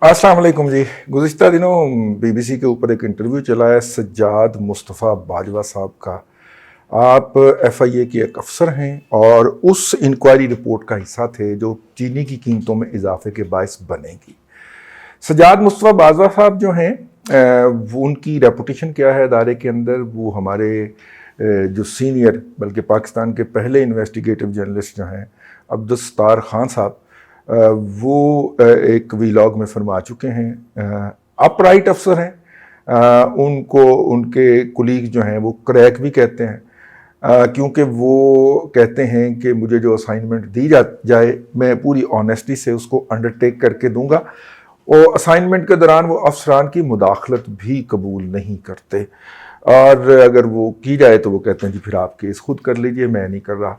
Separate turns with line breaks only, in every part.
अस्सलाम वालेकुम जी। गुज़िश्ता दिनों BBC के ऊपर एक इंटरव्यू चला है सज्जाद मुस्तफ़ा बाजवा साहब का। आप FIA के एक अफसर हैं और उस इंक्वायरी रिपोर्ट का हिस्सा थे जो चीनी की कीमतों में इजाफे के बायस बनेगी। सज्जाद मुस्तफ़ा बाजवा साहब जो हैं वो उनकी रेपुटेशन क्या है इदारे के अंदर, वो हमारे जो सीनियर बल्कि पाकिस्तान के पहले इन्वेस्टिगेटिव जर्नलिस्ट जो हैं अब्दुल सत्तार खान साहब, वो एक वीलॉग में फरमा चुके हैं। अपराइट अफसर हैं, उनको उनके कुलीग जो हैं वो क्रैक भी कहते हैं, क्योंकि वो कहते हैं कि मुझे जो असाइनमेंट दी जाए मैं पूरी ऑनेस्टी से उसको अंडरटेक करके दूंगा, और असाइनमेंट के दौरान वो अफसरान की मुदाखलत भी कबूल नहीं करते, और अगर वो की जाए तो वो कहते हैं जी फिर आप केस खुद कर लीजिए, मैं नहीं कर रहा।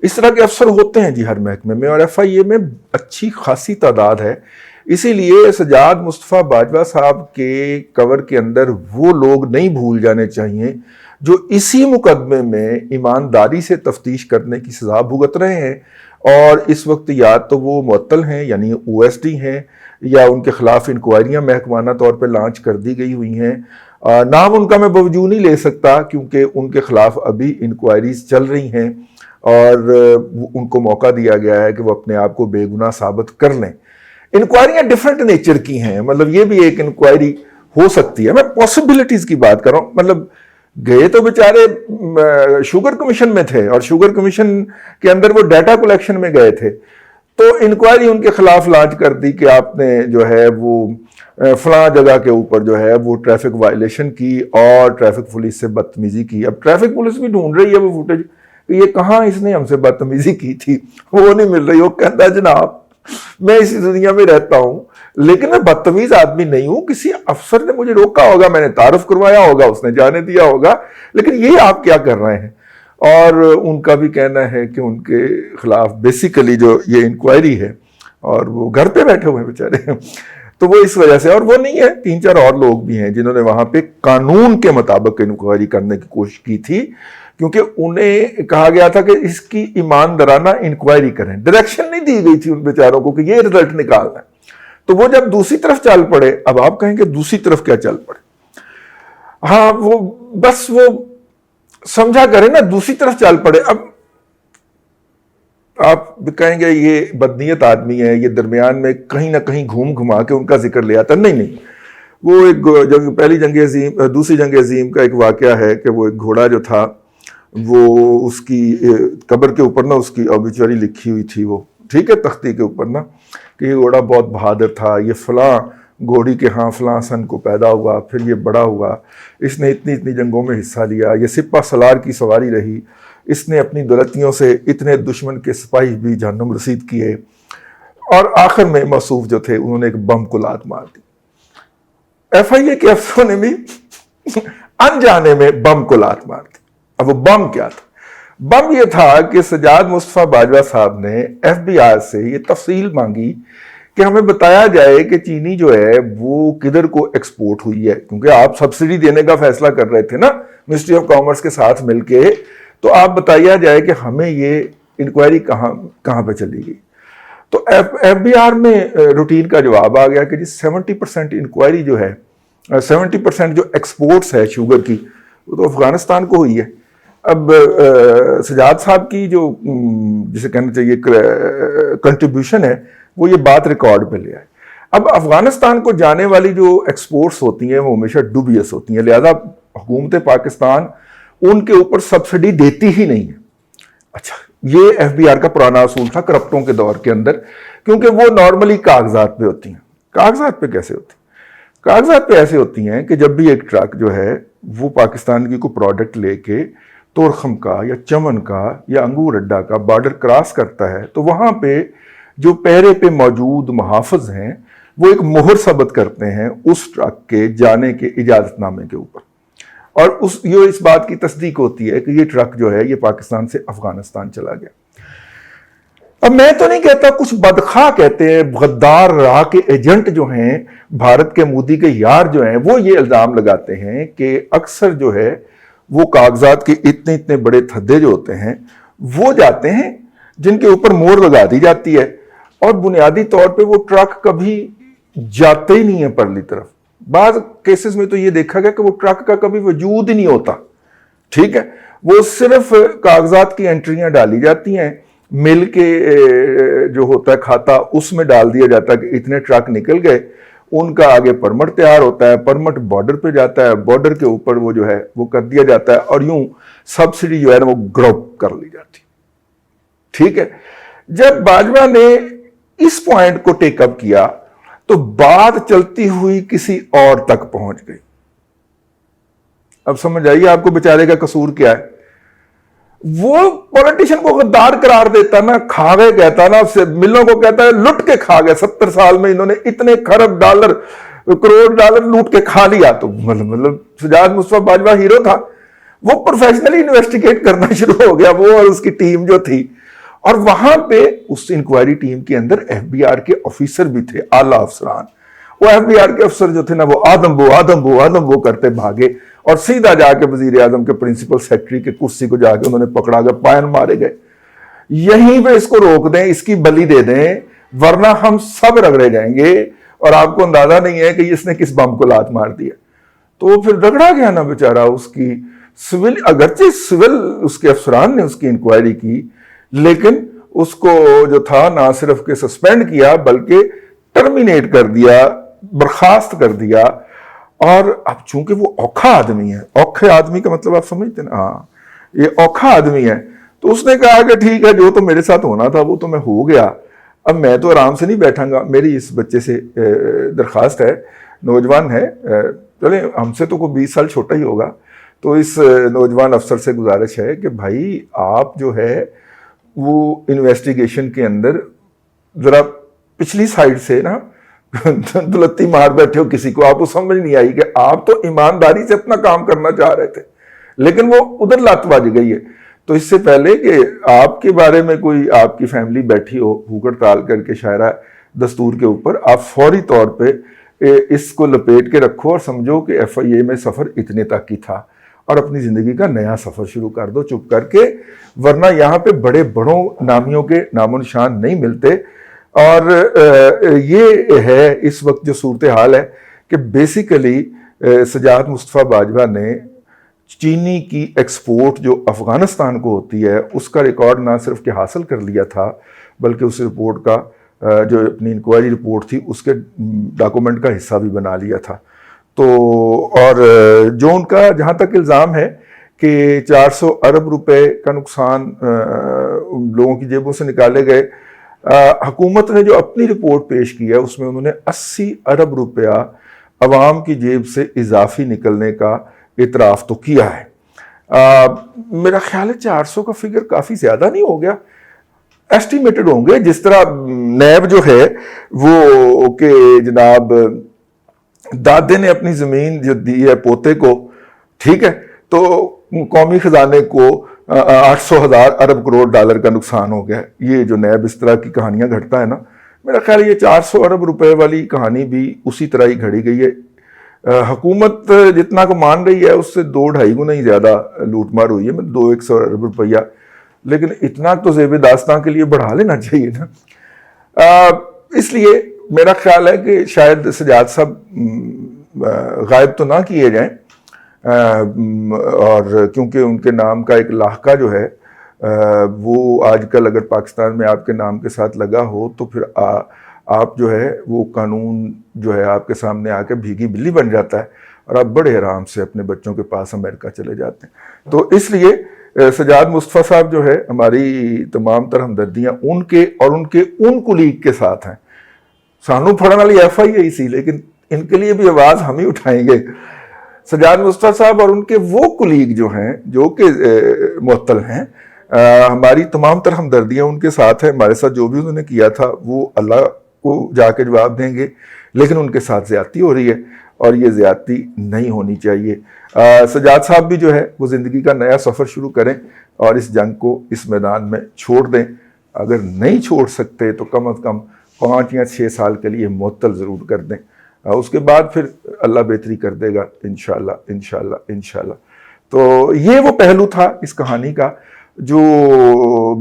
इस तरह के अफसर होते हैं जी हर महकमे में, और FIA में अच्छी खासी तादाद है। इसीलिए सज्जाद मुस्तफ़ा बाजवा साहब के कवर के अंदर वो लोग नहीं भूल जाने चाहिए जो इसी मुकदमे में ईमानदारी से तफ्तीश करने की सज़ा भुगत रहे हैं, और इस वक्त या तो वो मुअत्तल हैं यानी OSD हैं, या उनके खिलाफ इंक्वायरियाँ महकमाना तौर पर लॉन्च कर दी गई हुई हैं। नाम उनका मैं बावजूद नहीं ले सकता क्योंकि उनके खिलाफ अभी इंक्वायरीज चल रही हैं और उनको मौका दिया गया है कि वो अपने आप को बेगुनाह साबित कर लें। इंक्वायरियाँ डिफरेंट नेचर की हैं, मतलब ये भी एक इंक्वायरी हो सकती है। मैं पॉसिबिलिटीज़ की बात कर रहा हूँ। मतलब गए तो बेचारे शुगर कमीशन में थे और शुगर कमीशन के अंदर वो डाटा कलेक्शन में गए थे, तो इंक्वायरी उनके खिलाफ लॉन्च कर दी कि आपने जो है वो फलां जगह के ऊपर जो है वो ट्रैफिक वायलेशन की और ट्रैफिक पुलिस से बदतमीजी की। अब ट्रैफिक पुलिस भी ढूंढ रही है वो फुटेज, ये कहाँ इसने हमसे बदतमीजी की थी, वो नहीं मिल रही। वो कहता है जनाब मैं इसी दुनिया में रहता हूँ लेकिन मैं बदतमीज आदमी नहीं हूँ, किसी अफसर ने मुझे रोका होगा, मैंने तारुफ करवाया होगा, उसने जाने दिया होगा, लेकिन ये आप क्या कर रहे हैं। और उनका भी कहना है कि उनके खिलाफ बेसिकली जो ये इंक्वायरी है, और वो घर पे बैठे हुए हैं बेचारे, तो वो इस वजह से, और वो नहीं है, 3-4 और लोग भी हैं जिन्होंने वहां पे कानून के मुताबिक इंक्वायरी करने की कोशिश की थी, क्योंकि उन्हें कहा गया था कि इसकी ईमानदाराना इंक्वायरी करें। डायरेक्शन नहीं दी गई थी उन बेचारों को कि ये रिजल्ट निकालना है। तो वो जब दूसरी तरफ चल पड़े, अब आप कहेंगे दूसरी तरफ क्या चल पड़े, हाँ वो बस वो समझा करें ना, दूसरी तरफ चल पड़े। अब आप कहेंगे ये बदनीयत आदमी है, ये दरमियान में कहीं ना कहीं घूम घुमा के उनका जिक्र ले आता। नहीं, वो एक पहली जंग अजीम, दूसरी जंग अजीम का एक वाकया है कि वो एक घोड़ा जो था वो उसकी कब्र के ऊपर ना उसकी ऑबिचुअरी लिखी हुई थी, वो ठीक है तख्ती के ऊपर ना, कि ये घोड़ा बहुत बहादुर था, ये फलां घोड़ी के हाँ फलां सन को पैदा हुआ, फिर ये बड़ा हुआ, इसने इतनी इतनी जंगों में हिस्सा लिया, ये सिपा सलार की सवारी रही, इसने अपनी दौलतियों से इतने दुश्मन के सिपाही भी जहन्नुम रसीद किए, और आखिर में मसूफ जो थे उन्होंने एक बम को लात मार दी। FIA के अफसरों ने भी अनजाने में बम को लात मार दी। अब वो बम क्या था? बम ये था कि सज्जाद मुस्तफ़ा बाजवा साहब ने FBI से ये तफसील मांगी कि हमें बताया जाए कि चीनी जो है वो किधर को एक्सपोर्ट हुई है, क्योंकि आप सब्सिडी देने का फैसला कर रहे थे ना मिनिस्ट्री ऑफ कॉमर्स के साथ मिलके, तो आप बताया जाए कि हमें ये इंक्वायरी कहाँ पे चली गई। तो FBR में रूटीन का जवाब आ गया कि जी 70% इंक्वायरी जो है, 70% जो एक्सपोर्ट्स है शुगर की, वो तो अफगानिस्तान को हुई है। अब सज्जाद साहब की जो जिसे कहना चाहिए कंट्रीब्यूशन है, वो ये बात रिकॉर्ड पे ले आए। अब अफगानिस्तान को जाने वाली जो एक्सपोर्ट्स होती हैं वो हमेशा डुबियस होती हैं, लिहाजा हुकूमत पाकिस्तान उनके ऊपर सब्सिडी देती ही नहीं है। अच्छा, ये FBR का पुराना असूल था करप्टों के दौर के अंदर, क्योंकि वो नॉर्मली कागजात पे होती हैं। कागजात पे कैसे होती हैं? कागजात पे ऐसे होती हैं कि जब भी एक ट्रक जो है वो पाकिस्तान की कोई प्रोडक्ट लेके तोरखम का या चमन का या अंगूर अड्डा का बॉर्डर क्रॉस करता है, तो वहां पे जो पहरे पे मौजूद मुहाफिज हैं वो एक मोहर सबत करते हैं उस ट्रक के जाने के इजाजतनामे के ऊपर, और ये इस बात की तस्दीक होती है कि ये ट्रक जो है ये पाकिस्तान से अफगानिस्तान चला गया। अब मैं तो नहीं कहता, कुछ बदखा कहते हैं, गद्दार राह के एजेंट जो हैं, भारत के मोदी के यार जो हैं, वो ये इल्जाम लगाते हैं कि अक्सर जो है वो कागजात के इतने इतने बड़े थद्दे जो होते हैं वो जाते हैं जिनके ऊपर मोहर लगा दी जाती है, और बुनियादी तौर पे वो ट्रक कभी जाते ही नहीं है परली तरफ। बाद केसेस में तो ये देखा गया कि वो ट्रक का कभी वजूद ही नहीं होता, ठीक है, वो सिर्फ कागजात की एंट्रियां डाली जाती हैं, मिल के जो होता है खाता उसमें डाल दिया जाता है कि इतने ट्रक निकल गए, उनका आगे परमिट तैयार होता है, परमिट बॉर्डर पे जाता है, बॉर्डर के ऊपर वो जो है वो कर दिया जाता है, और यूं सब्सिडी जो है ना वो ग्रुप कर ली जाती, ठीक है। जब बाजवा ने इस पॉइंट को टेकअप किया तो बात चलती हुई किसी और तक पहुंच गई। अब समझ आइए आपको बेचारे का कसूर क्या है। वो पॉलिटिशियन को गद्दार करार देता ना, खा गए कहता ना, मिलों को कहता है लुट के खा गए, 70 साल में इन्होंने इतने खरब डॉलर करोड़ डॉलर लूट के खा लिया। तो मतलब सजाद मुस्तफा बाजवा हीरो था, वो प्रोफेशनली इन्वेस्टिगेट करना शुरू हो गया, वो और उसकी टीम जो थी। और वहां पे उस इंक्वायरी टीम के अंदर एफबीआर के ऑफिसर भी थे, आला अफसरान। वो एफबीआर के अफसर जो थे ना, वो आदम वो करते भागे और सीधा जाके वजीर आजम के प्रिंसिपल सेक्रेटरी के कुर्सी को जाके उन्होंने पकड़ा गया, पायन मारे गए। यहीं पे इसको रोक दें, इसकी बलि दे दें, वरना हम सब रगड़े जाएंगे और आपको अंदाजा नहीं है कि इसने किस बम को लात मार दिया। तो फिर रगड़ा गया ना बेचारा। उसकी सिविल, अगरचे सिविल उसके अफसरान ने उसकी इंक्वायरी की, लेकिन उसको जो था ना सिर्फ के सस्पेंड किया बल्कि टर्मिनेट कर दिया, बर्खास्त कर दिया। और अब चूंकि वो औखा आदमी है, औखे आदमी का मतलब आप समझते ना, हाँ ये औखा आदमी है, तो उसने कहा कि ठीक है, जो तो मेरे साथ होना था वो तो मैं हो गया, अब मैं तो आराम से नहीं बैठांगा। मेरी इस बच्चे से दरखास्त है, नौजवान है, चले हमसे तो कोई 20 साल छोटा ही होगा, तो इस नौजवान अफसर से गुजारिश है कि भाई आप जो है वो इन्वेस्टिगेशन के अंदर जरा पिछली साइड से ना दुलत्ती मार बैठे हो किसी को, आपको समझ नहीं आई कि आप तो ईमानदारी से अपना काम करना चाह रहे थे, लेकिन वो उधर लात बाज गई है। तो इससे पहले कि आपके बारे में कोई आपकी फैमिली बैठी हो भूख हड़ताल करके शायरा दस्तूर के ऊपर, आप फौरी तौर पे इसको लपेट के रखो और समझो कि FIA में सफ़र इतने तक ही था और अपनी ज़िंदगी का नया सफ़र शुरू कर दो चुप करके, वरना यहाँ पे बड़े बड़ों नामियों के नामो निशान नहीं मिलते। और ये है इस वक्त जो सूरत हाल है कि बेसिकली सजाद मुस्तफ़ा बाजवा ने चीनी की एक्सपोर्ट जो अफ़गानिस्तान को होती है उसका रिकॉर्ड ना सिर्फ कि हासिल कर लिया था, बल्कि उस रिपोर्ट का जो अपनी इंक्वायरी रिपोर्ट थी उसके डॉक्यूमेंट का हिस्सा भी बना लिया था। तो और जो उनका जहाँ तक इल्ज़ाम है कि 400 अरब रुपए का नुकसान लोगों की जेबों से निकाले गए, हुकूमत ने जो अपनी रिपोर्ट पेश की है उसमें उन्होंने 80 अरब रुपया अवाम की जेब से इजाफी निकलने का इतराफ़ तो किया है। मेरा ख्याल है 400 का फिगर काफ़ी ज़्यादा नहीं हो गया, एस्टिमेटेड होंगे। जिस तरह नैब जो है वो के जनाब दादे ने अपनी ज़मीन जो दी है पोते को, ठीक है, तो कौमी ख़जाने को 800,000 अरब करोड़ डॉलर का नुकसान हो गया। ये जो नैब इस तरह की कहानियां घटता है ना, मेरा ख्याल ये 400 अरब रुपए वाली कहानी भी उसी तरह ही घड़ी गई है। हुकूमत जितना को मान रही है उससे 2-2.5 गुना ही ज़्यादा लूटमार हुई है, मतलब 200 अरब रुपया, लेकिन इतना तो ज़ेब दास्तां के लिए बढ़ा लेना चाहिए ना। इसलिए मेरा ख्याल है कि शायद सजाद साहब गायब तो ना किए जाएं, और क्योंकि उनके नाम का एक लाहका जो है वो आजकल अगर पाकिस्तान में आपके नाम के साथ लगा हो तो फिर आप जो है वो कानून जो है आपके सामने आके भीगी बिल्ली बन जाता है और आप बड़े आराम से अपने बच्चों के पास अमेरिका चले जाते हैं। तो इसलिए सजाद मुस्तफ़ा साहब जो है, हमारी तमाम तरह हमदर्दियाँ उनके और उनके उन कुलीग के साथ हैं। सानू फड़न वाली FIA सी, लेकिन इनके लिए भी आवाज़ हम ही उठाएंगे। सजाद मुस्तफ़ा साहब और उनके वो कुलीग जो हैं जो कि मुअत्तल हैं, हमारी तमाम तरह हमदर्दियाँ उनके साथ हैं। हमारे साथ जो भी उन्होंने किया था वो अल्लाह को जाके जवाब देंगे, लेकिन उनके साथ ज़्यादती हो रही है और ये ज़्यादती नहीं होनी चाहिए। सजाद साहब भी जो है वो ज़िंदगी का नया सफ़र शुरू करें और इस जंग को इस मैदान में छोड़ दें। अगर नहीं छोड़ सकते तो कम अज़ कम 5 या 6 साल के लिए मुअत्तल ज़रूर कर दें, उसके बाद फिर अल्लाह बेहतरी कर देगा इंशाअल्लाह इंशाअल्लाह इंशाअल्लाह। तो ये वो पहलू था इस कहानी का जो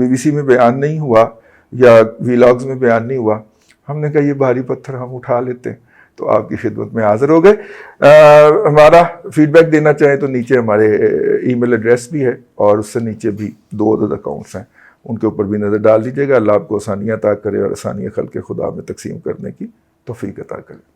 BBC में बयान नहीं हुआ या वीलॉग्स में बयान नहीं हुआ। ہم نے کہا یہ بھاری پتھر ہم اٹھا لیتے ہیں، تو آپ کی خدمت میں حاضر ہو گئے۔ ہمارا فیڈ بیک دینا چاہیں تو نیچے ہمارے ای میل ایڈریس بھی ہے، اور اس سے نیچے بھی 2 عدد اکاؤنٹس ہیں، ان کے اوپر بھی نظر ڈال دیجیے گا۔ اللہ آپ کو آسانیاں عطا کرے اور آسانیاں خلق خدا میں تقسیم کرنے کی توفیق عطا کرے۔